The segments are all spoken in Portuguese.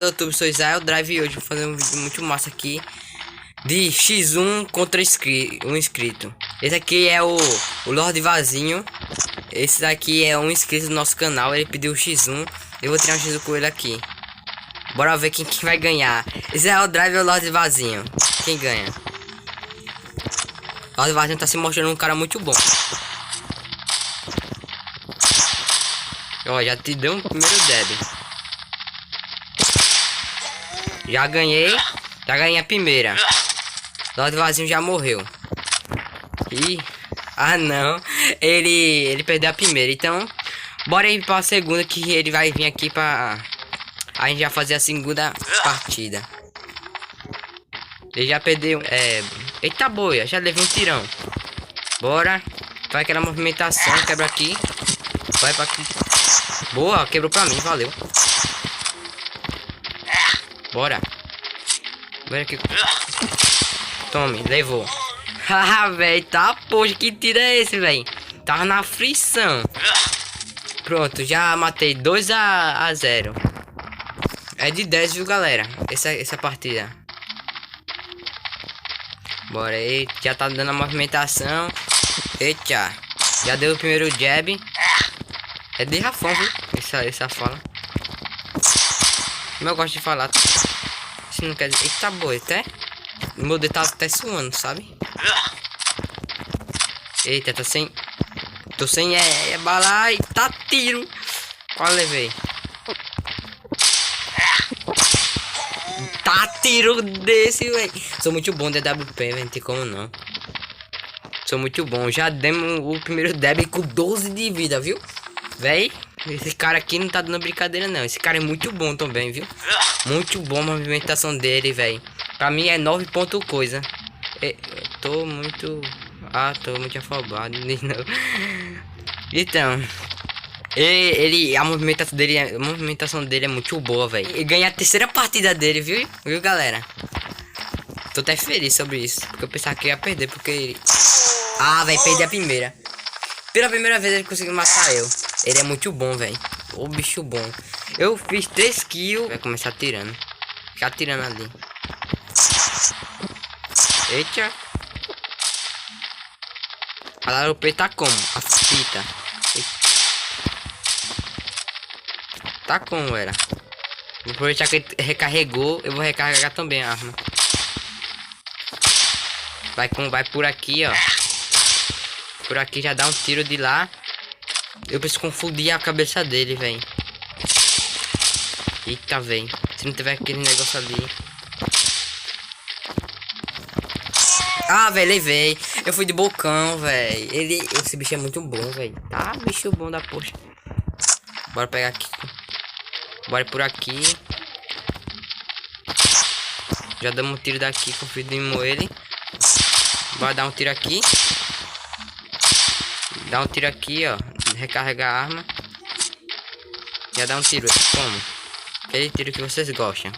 YouTube, sou Israel Drive e hoje vou fazer um vídeo muito massa aqui de X1 contra um inscrito. Esse aqui é o Lorde Vazinho. Esse daqui é um inscrito do nosso canal, ele pediu X1. Eu vou tirar um X1 com ele aqui. Bora ver quem vai ganhar. Israel Drive ou Lorde Vazinho? Quem ganha? Lorde Vazinho tá se mostrando um cara muito bom. Ó, já te deu um primeiro deb. Já ganhei a primeira. Lorde Vazinho já morreu. E ah não, ele perdeu a primeira. Então, bora ir pra segunda, que ele vai vir aqui pra a gente já fazer a segunda partida. Ele já perdeu. Eita boia, já levei um tirão. Bora. Faz aquela movimentação, quebra aqui. Vai pra aqui. Boa, quebrou pra mim, valeu. Bora. Bora aqui. Tome, levou. Haha, velho, tá, poxa, que tiro é esse, velho? Tava na frição. Pronto, já matei 2-0. É de 10, viu, galera? Essa partida. Bora aí, já tá dando a movimentação. Eita, já deu o primeiro jab. É de Rafão, viu? Essa fala. Como eu gosto de falar. Se não quer dizer. Eita boa, até. Meu dedo tá até suando, sabe? Eita, tô sem bala. E tá tiro. Qual levei? Tá tiro desse, velho. Sou muito bom de AWP, velho. Não tem como não. Sou muito bom. Já demos o primeiro deb com 12 de vida, viu? Véi, esse cara aqui não tá dando brincadeira não. Esse cara é muito bom também, viu? Muito bom a movimentação dele, velho. Pra mim é 9 ponto coisa. Tô muito afobado. Então, a movimentação dele é muito boa, velho. E ganhei a terceira partida dele, viu, galera? Tô até feliz sobre isso, porque eu pensava que ia perder, porque velho, perdi a primeira. Pela primeira vez ele conseguiu matar eu. Ele é muito bom, velho. O bicho bom. Eu fiz 3 kills. Vai começar atirando. Fica atirando ali. Eita. A o peito tá como? A fita. Tá como, era? Vou aproveitar que ele recarregou. Eu vou recarregar também a arma. Vai por aqui, ó. Por aqui já dá um tiro de lá. Eu preciso confundir a cabeça dele, velho. Eita, velho. Se não tiver aquele negócio ali. Velho, levei. Eu fui de bocão, velho. Esse bicho é muito bom, velho. Tá, bicho bom da poxa. Bora pegar aqui. Bora por aqui. Já damos um tiro daqui, confundimos ele. Bora dar um tiro aqui. Dá um tiro aqui, ó. Recarregar a arma. Já dá um tiro. Como? Aquele tiro que vocês gostam.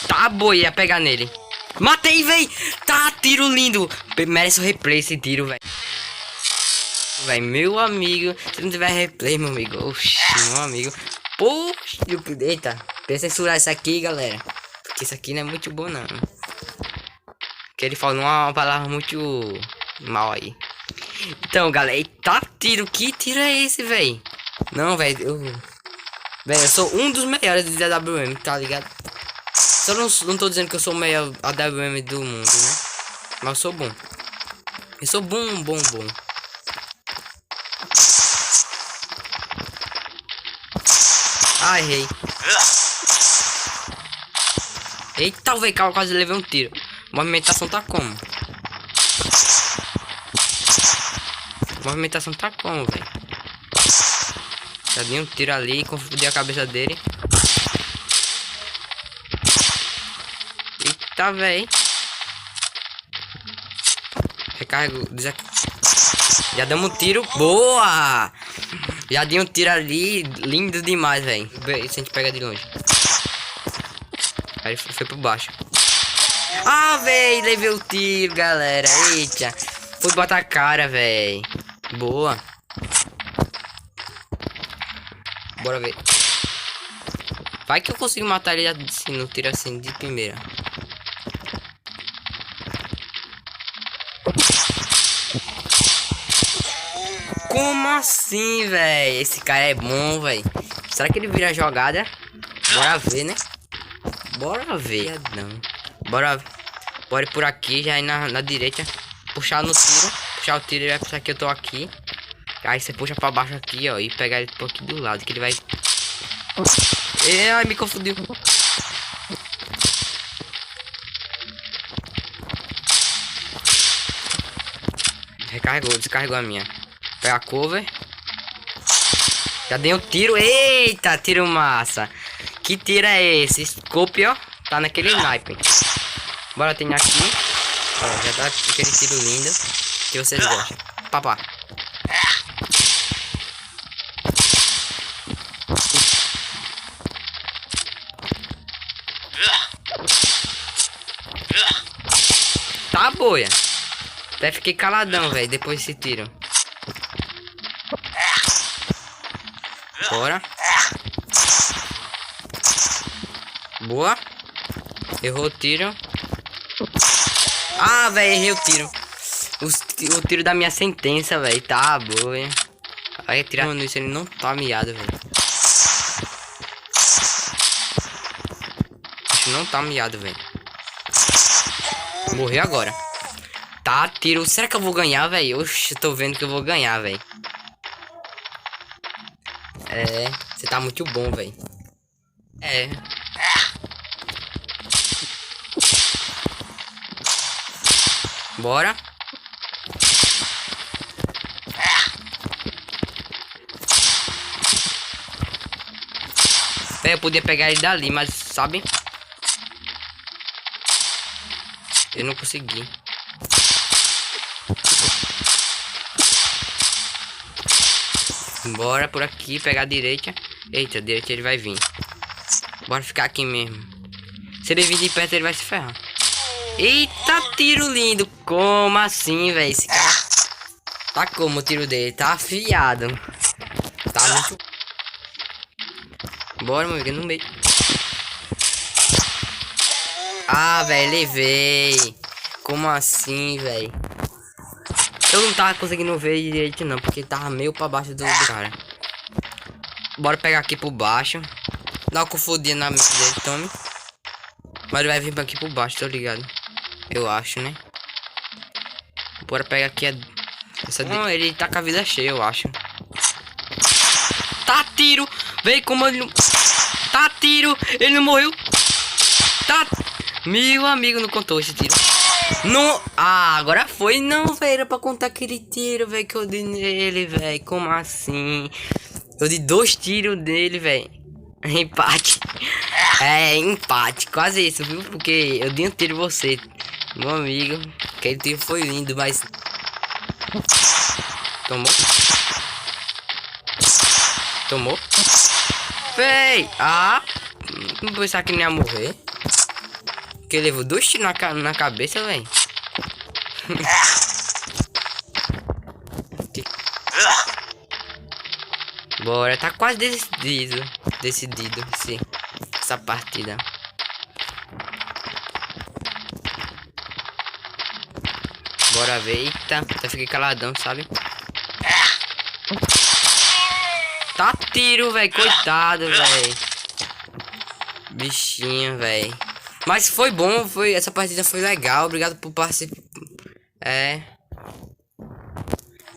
Tá boa, ia pegar nele. Matei, véi. Tá, tiro lindo. Merece o replay esse tiro, velho. Véi, meu amigo. Se não tiver replay, meu amigo. Oxi, meu amigo. Poxa. Eita. Pensa em censurar isso aqui, galera. Porque isso aqui não é muito bom, não. Que ele falou uma palavra muito mal aí. Então, galera, eita tiro. Que tiro é esse, velho? Não, velho, eu sou um dos melhores de AWM, tá ligado? Só não tô dizendo que eu sou o melhor AWM do mundo, né? Mas eu sou bom. Eu sou bom. Errei. Eita, velho, quase levei um tiro. A movimentação tá como? Velho? Já dei um tiro ali, confundi a cabeça dele. Eita, velho. Recarrego. Já damos um tiro. Boa! Já dei um tiro ali. Lindo demais, velho. Isso a gente pega de longe. Aí foi por baixo. Velho, levei o tiro, galera. Eita. Fui botar a cara, velho. Boa. Bora ver. Vai que eu consigo matar ele assim, no tiro assim de primeira. Como assim, velho? Esse cara é bom, velho. Será que ele vira a jogada? Bora ver, né? Bora ver. Não. Bora ir por aqui, já ir na direita. Puxar no tiro. Puxar o tiro, ele vai pensar que eu tô aqui. Aí você puxa pra baixo aqui, ó. E pegar ele por aqui do lado, que ele vai... Ai, me confundiu. Recarregou, descarregou a minha. Pega a cover. Já dei um tiro. Eita, tiro massa. Que tiro é esse? Scope, ó. Tá naquele sniper. Bora ter aqui. Ó, já tá aquele tiro lindo que vocês gostam. Papá. Tá boia. Até fiquei caladão, velho, depois desse tiro. Bora. Boa. Errou o tiro. Ah, velho, errei o tiro. O tiro da minha sentença, velho. Tá boa. Aí tirando isso, ele não tá miado, velho. Acho que não tá miado, velho. Morreu agora. Tá, tiro. Será que eu vou ganhar, velho? Oxe, eu tô vendo que eu vou ganhar, velho. É, você tá muito bom, velho. É. Bora. Eu podia pegar ele dali, mas sabe? Eu não consegui. Bora por aqui, pegar a direita. Eita, a direita ele vai vir. Bora ficar aqui mesmo. Se ele vir de perto, ele vai se ferrar. Eita, tiro lindo. Como assim, velho? Esse cara... Tá como o tiro dele? Tá afiado. Tá muito... Bora, meu amigo, no meio. Ah, velho, levei. Como assim, velho? Eu não tava conseguindo ver direito não, porque tava meio pra baixo do cara. Bora pegar aqui por baixo. Dá uma confundida na mente dele, tome. Mas ele vai vir pra aqui por baixo, tô ligado. Eu acho, né? Bora pegar aqui essa... Não, ele tá com a vida cheia, eu acho. Tá tiro! Vem como ele não... Tá tiro! Ele não morreu! Tá... Meu amigo, não contou esse tiro. Não... Ah, agora foi. Não, velho, era pra contar aquele tiro, velho, que eu dei nele, velho. Como assim? Eu dei 2 tiros dele, velho. Empate. É, empate. Quase isso, viu? Porque eu dei um tiro em você, meu amigo. Aquele tiro foi lindo, mas... Tomou? Tomou? Véi! Ah! Não pensar que nem ia morrer. Que levou 2 tiros na cabeça, velho. Bora, tá quase decidido essa partida. Bora ver. Eita, até fiquei caladão, sabe? Tá tiro, velho. Coitado, velho. Bichinho, velho. Mas foi bom, essa partida foi legal. Obrigado por participar. É.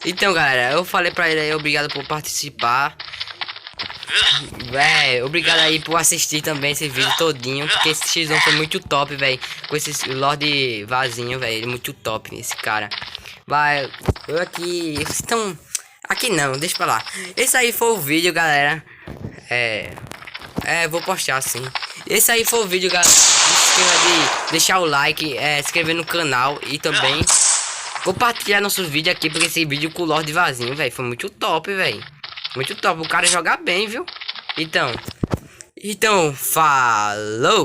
Então, galera, eu falei pra ele aí, obrigado por participar. Véi, obrigado aí por assistir também esse vídeo todinho. Porque esse X1 foi muito top, velho. Com esse Lorde Vazinho, velho. Ele é muito top, esse cara. Vai, eu aqui. Vocês estão. Aqui não, deixa pra lá. Esse aí foi o vídeo, galera. Vou postar assim. Esse aí foi o vídeo, galera. Não se esqueça de deixar o like, se inscrever no canal e também compartilhar nossos vídeos aqui. Porque esse vídeo com o Lorde Vazinho, velho, foi muito top, velho. Muito top. O cara joga bem, viu? Então, falou!